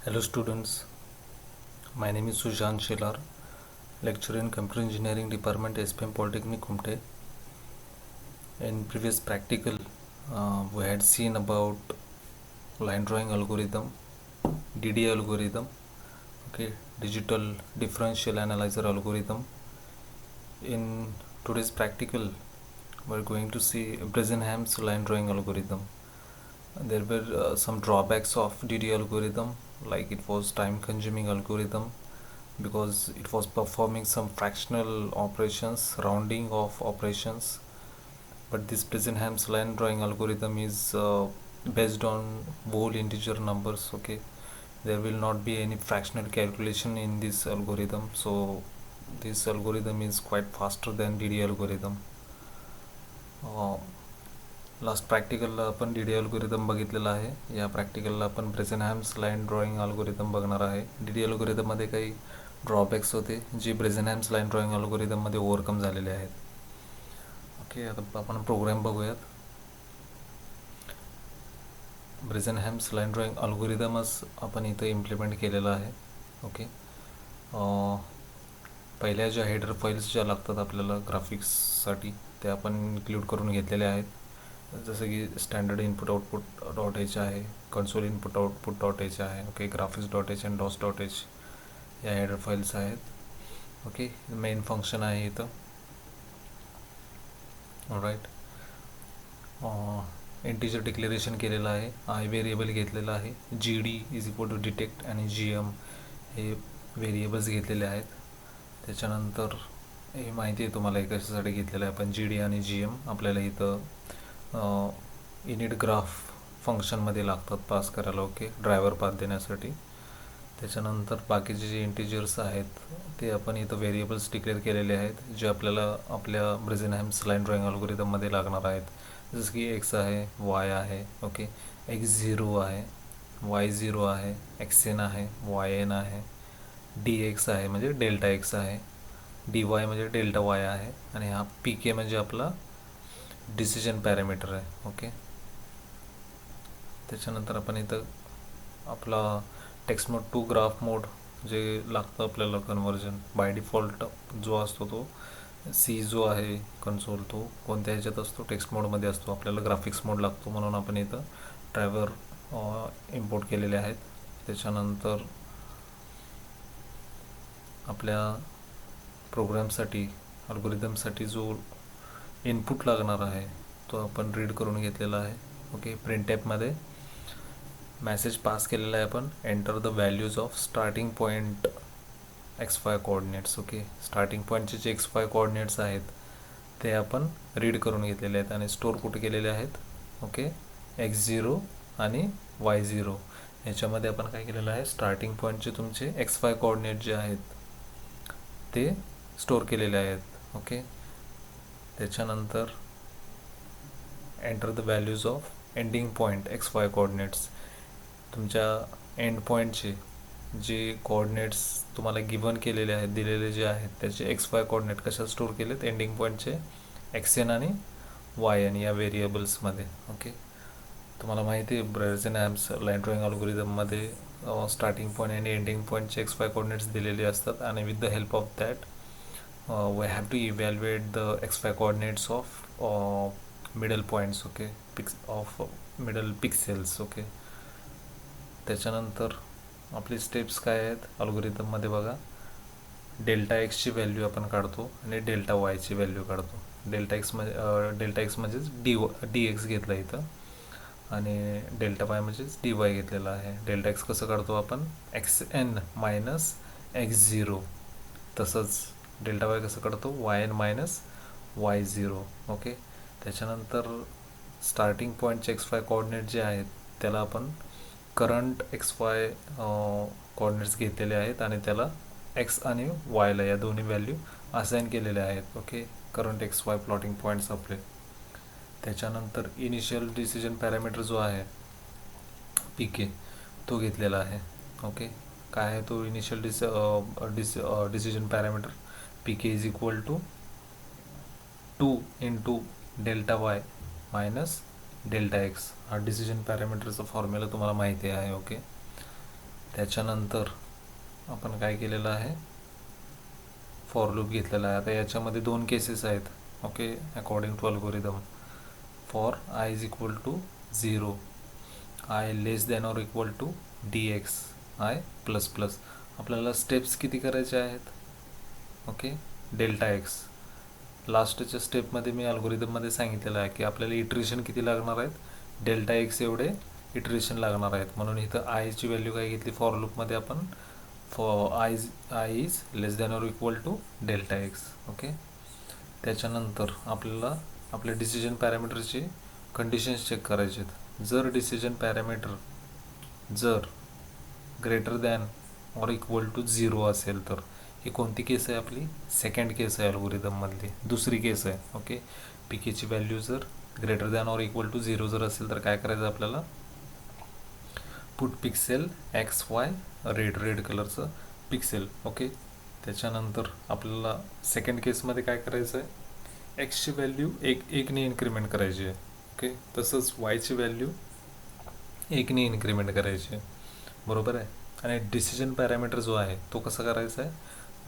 Hello students, my name is Sushant Shelar, lecturer in Computer Engineering Department, SPM Polytechnic Kumte. In previous practical, we had seen about line drawing algorithm, DD algorithm, okay, digital differential analyzer algorithm. In today's practical, we're going to see Bresenham's line drawing algorithm. There were some drawbacks of DD algorithm, like it was time consuming algorithm because it was performing some fractional operations, rounding of operations. But this Bresenham's line drawing algorithm is based on whole integer numbers. Okay, there will not be any fractional calculation in this algorithm, so this algorithm is quite faster than DD algorithm. Last प्रॅक्टिकलला आपण DD algorithm बघितलेला आहे. या प्रॅक्टिकलला आपण ब्रेझेनहॅम्स line drawing algorithm बघणार आहे. DD अल्गोरिदममध्ये काही ड्रॉबॅक्स होते जे ब्रेझेनहॅम्स लाईन ड्रॉइंग अल्गोरिदममध्ये ओव्हरकम झालेले आहेत. ओके, आता आपण प्रोग्राम बघूयात. ब्रेझेनहॅम्स लाईन ड्रॉइंग अल्गोरिदमच आपण इथं इम्प्लिमेंट केलेलं आहे. ओके, पहिल्या ज्या हेडर फाईल्स ज्या लागतात आपल्याला ग्राफिक्ससाठी त्या आपण इन्क्लूड करून घेतलेल्या आहेत. जसं की standard input output dot h आहे, console input output dot h आहे, ओके, ग्राफिक्स डॉट एच आणि डॉस डॉट एच या हेडर फाईल्स आहेत. ओके, मेन फंक्शन आहे इथं. राईट, इंटिजर डिक्लेरेशन केलेलं आहे, आय व्हेरिएबल घेतलेलं आहे, G D is equal to detect आणि जी एम हे व्हेरिएबल्स घेतलेले आहेत. त्याच्यानंतर हे माहिती आहे तुम्हाला कशासाठी घेतलेलं आहे आपण जी डी आणि जी एम. आपल्याला इथं इनिट ग्राफ फंक्शनमध्ये लागतात पास करायला. ओके, ड्रायव्हर पाथ देण्यासाठी. त्याच्यानंतर बाकीचे जे इंटिजर्स आहेत ते आपण इथं व्हेरिएबल्स डिक्लेअर केलेले आहेत जे आपल्याला आपल्या ब्रेझेनहॅम्स लाईन ड्रॉइंग अल्गोरिदममध्ये लागणार आहेत. जसं की एक्स आहे, वाय आहे, ओके, x0 आहे, y0 आहे, xn आहे, yn आहे, dx आहे म्हणजे डेल्टा एक्स आहे, dy म्हणजे डेल्टा वाय आहे आणि हा pk म्हणजे आपला डिसिजन पॅरामीटर आहे. ओके, त्याच्यानंतर आपण इथं आपला टेक्स्ट मोड टू ग्राफ मोड जे लागतं आपल्याला कन्वर्जन बाय डिफॉल्ट जो असतो तो सी जो आहे कन्सोल तो कोणत्या ह्याच्यात असतो, टेक्स्ट मोडमध्ये असतो. आपल्याला ग्राफिक्स मोड लागतो म्हणून आपण इथं ड्रायव्हर इम्पोर्ट केलेले आहेत. त्याच्यानंतर आपल्या प्रोग्रामसाठी अल्गोरिदमसाठी जो इनपुट लागणार आहे तो आपण रीड करून घेतलेला आहे. ओके, प्रिंट ॲपमध्ये मेसेज पास केलेला आहे आपण, enter the values of starting point XY coordinates. Okay, starting पॉईंटचे जे XY कोऑर्डिनेट्स आहेत ते आपण रीड करून घेतलेले आहेत आणि स्टोअर कुठे केलेले आहेत. ओके, x0 आणि y0 याच्यामध्ये आपण काय केलेलं आहे, स्टार्टिंग पॉईंटचे तुमचे XY कोऑर्डिनेट जे आहेत ते स्टोअर केलेले आहेत. ओके, त्याच्यानंतर enter the values of ending point XY coordinates. तुमच्या एंड पॉईंटचे जे कोऑर्डिनेट्स तुम्हाला गिवन केलेले आहेत, दिलेले जे आहेत त्याचे XY कोऑर्डिनेट कशा स्टोअर केलेत, एंडिंग पॉईंटचे xn आणि yn या व्हेरिएबल्समध्ये. ओके, तुम्हाला माहिती आहे ब्रेझेनहॅम्स लाईन ड्रॉइंग अल्गोरिदममध्ये स्टार्टिंग पॉईंट आणि एंडिंग पॉईंटचे XY कोऑर्डिनेट्स दिलेले असतात आणि with the help of that we have to evaluate the XY coordinates of middle points. Okay, of middle pixels. Okay, त्याच्यानंतर आपली स्टेप्स काय आहेत अल्गोरिदममध्ये बघा, डेल्टा एक्सची व्हॅल्यू आपण काढतो आणि डेल्टा वायची व्हॅल्यू काढतो. डेल्टा एक्स म्हणजेच डी एक्स घेतला इथं आणि डेल्टा वाय म्हणजेच डी वाय घेतलेला आहे. डेल्टा एक्स कसं काढतो आपण, xn मायनस x0. तसंच डेल्टा वाय कसं काढतो, yn मायनस y0. ओके, त्याच्यानंतर स्टार्टिंग पॉईंटचे XY कोऑर्डिनेट जे आहेत त्याला आपण करंट XY कोऑर्डिनेट्स घेतलेले आहेत आणि त्याला एक्स आणि वायला या दोन्ही व्हॅल्यू असाइन केलेल्या आहेत. Okay, current XY plotting points आपले. त्याच्यानंतर इनिशियल डिसिजन पॅरामीटर जो आहे PK तो घेतलेला आहे. ओके, काय आहे तो initial decision parameter, PK is equal to 2 into delta Y minus delta X. हा डिसिजन पॅरामीटरचा फॉर्म्युला तुम्हाला माहिती आहे. ओके, त्याच्यानंतर आपण काय केलेलं आहे, फॉर लूप घेतलेला आहे. आता याच्यामध्ये दोन केसेस आहेत. Okay, according to algorithm, for I is equal to 0, I less than or equal to dx I plus plus. आपल्याला स्टेप्स किती करायचे आहेत, ओके, डेल्टा एक्स. लास्टच्या स्टेपमध्ये मी अल्गोरिदममध्ये सांगितलेलं आहे की आपल्याला इटरेशन किती लागणार आहेत, डेल्टा एक्स एवढे इटरेशन लागणार आहेत. म्हणून इथं आयची व्हॅल्यू काय घेतली, फॉर लूपमध्ये आपण for I is less than or equal to delta X. Okay, त्याच्यानंतर आपल्याला आपल्या डिसिजन पॅरामीटरची कंडिशन्स चेक करायचे आहेत. जर डिसिजन पॅरामीटर जर greater than or equal to 0 असेल तर ही कोणती केस आहे, आपली सेकंड केस आहे अल्गोरिदममधली, दुसरी केस आहे. ओके, पी केची व्हॅल्यू जर greater than or equal to 0 जर असेल तर काय करायचं आपल्याला, put pixel X Y, red कलरचं पिक्सेल. ओके, त्याच्यानंतर आपल्याला सेकंड केसमध्ये काय करायचं आहे, एक्सची व्हॅल्यू एकने इन्क्रीमेंट करायची आहे. ओके, तसंच वायची व्हॅल्यू एकने इन्क्रीमेंट करायची आहे, बरोबर आहे. आणि डिसिजन पॅरामीटर जो आहे तो कसा करायचा आहे,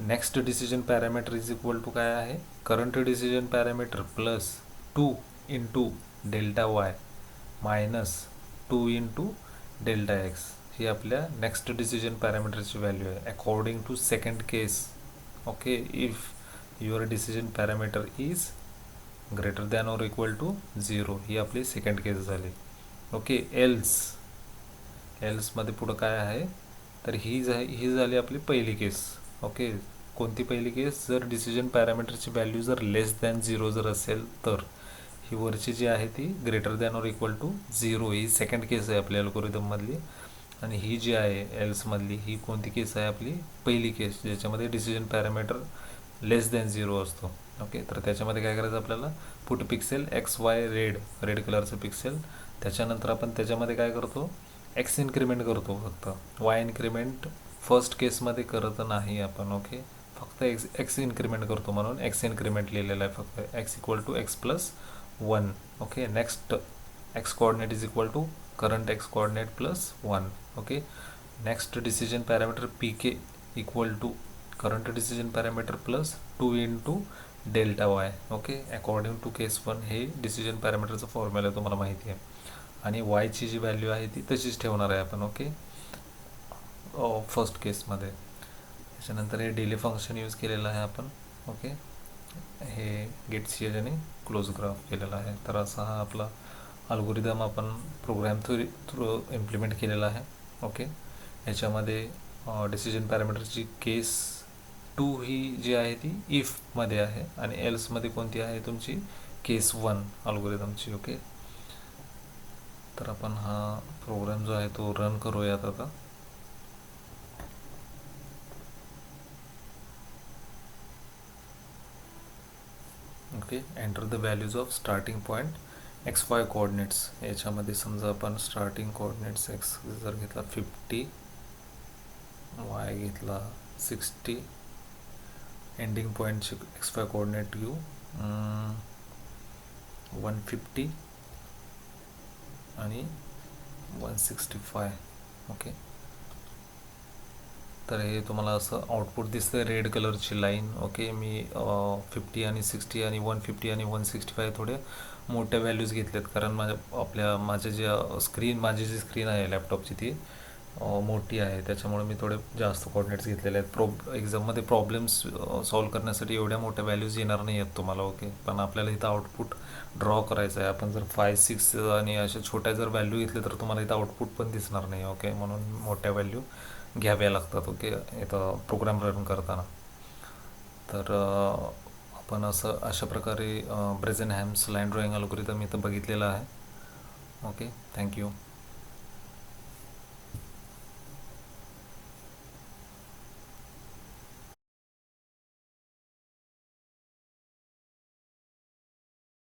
next decision parameter is equal to काय आहे, current decision parameter plus 2 into delta Y minus 2 into delta x. ही आपल्या नेक्स्ट डिसिजन पॅरामीटरची व्हॅल्यू आहे according to second case. Okay, if your decision parameter is greater than or equal to 0, ही आपली second केस झाली. Okay, एल्समध्ये पुढं काय आहे, तर ही झाली आपली पहिली केस. ओके, कोणती पहिली केस, जर डिसिजन पॅरामीटरची व्हॅल्यू जर लेस दॅन 0 जर असेल तर. ही वरची जी आहे ती greater than or equal to 0, ही सेकंड केस आहे आपल्या अल्गोरिदममधली. आणि ही जी आहे एल्समधली, ही कोणती केस आहे, आपली पहिली केस, ज्याच्यामध्ये डिसिजन पॅरामीटर लेस दॅन 0 असतो. ओके, तर त्याच्यामध्ये काय करायचं आपल्याला, put pixel X Y red कलरचं पिक्सेल. त्याच्यानंतर आपण त्याच्यामध्ये काय करतो, एक्स इन्क्रीमेंट करतो फक्त, वाय इन्क्रीमेंट फर्स्ट केसमध्ये करत नाही आपण. ओके, फक्त एक्स इन्क्रीमेंट करतो, म्हणून एक्स इन्क्रीमेंट लिहिलेलं आहे फक्त, x equal to x plus 1. Okay, next x coordinate is equal to current x coordinate plus 1. Okay, next decision parameter P K equal to current decision parameter plus 2 into delta y. Okay, according to case 1 हे decision पॅरामीटरचं formula तुम्हाला माहिती आहे. आणि वायची जी value आहे ती तशीच ठेवणार आहे आपण. ओके, फर्स्ट केसमध्ये. त्याच्यानंतर हे डिले फंक्शन यूज केलेलं आहे आपण. ओके, हे गेट सीएज आणि क्लोज ग्राफ केलेला आहे. तर असा हा आपला अल्गोरिदम आपण प्रोग्राम थ्रू इम्प्लिमेंट केलेला आहे. ओके, याच्यामध्ये डिसिजन पॅरामीटरची केस 2 ही जी आहे ती इफमध्ये आहे आणि एल्समध्ये कोणती आहे तुमची, केस 1 अल्गोरिदमची. ओके, तर आपण हा प्रोग्राम जो आहे तो रन करूयात आता. Okay, enter the values of starting point x Y coordinates. याच्यामध्ये समजा आपण स्टार्टिंग कोऑर्डिनेट्स एक्स जर घेतला 50, वाय घेतला 60, एंडिंग पॉईंटचे एक्स वाय कोऑर्डिनेट घेऊ 150 आणि 165. ओके, तर हे तुम्हाला असं आउटपुट दिसतं, रेड कलरची लाईन. ओके, मी 50 आणि 60 आणि 150 आणि 165 थोड्या मोठ्या व्हॅल्यूज घेतल्यात, कारण माझ्या माझी जी स्क्रीन आहे लॅपटॉपची ती मोठी आहे, त्याच्यामुळे मी थोडे जास्त कोऑर्डिनेट्स घेतलेले आहेत. एक्झाममध्ये प्रॉब्लेम्स सॉल्व करण्यासाठी एवढ्या मोठ्या व्हॅल्यूज येणार नाही आहेत तुम्हाला. ओके, पण आपल्याला इथं आउटपुट ड्रॉ करायचं आहे. आपण जर 5, 6 आणि अशा छोट्या जर व्हॅल्यू घेतल्या तर तुम्हाला इथं आउटपुट पण दिसणार नाही. ओके, म्हणून मोठ्या व्हॅल्यू घ्याव्या लागतात. ओके, इथं प्रोग्राम रन करताना. तर आपण अशा प्रकारे ब्रेझेनहॅम्स लाईन ड्रॉईंग अल्गोरिदम इथं बघितलेलं आहे. Okay, thank you.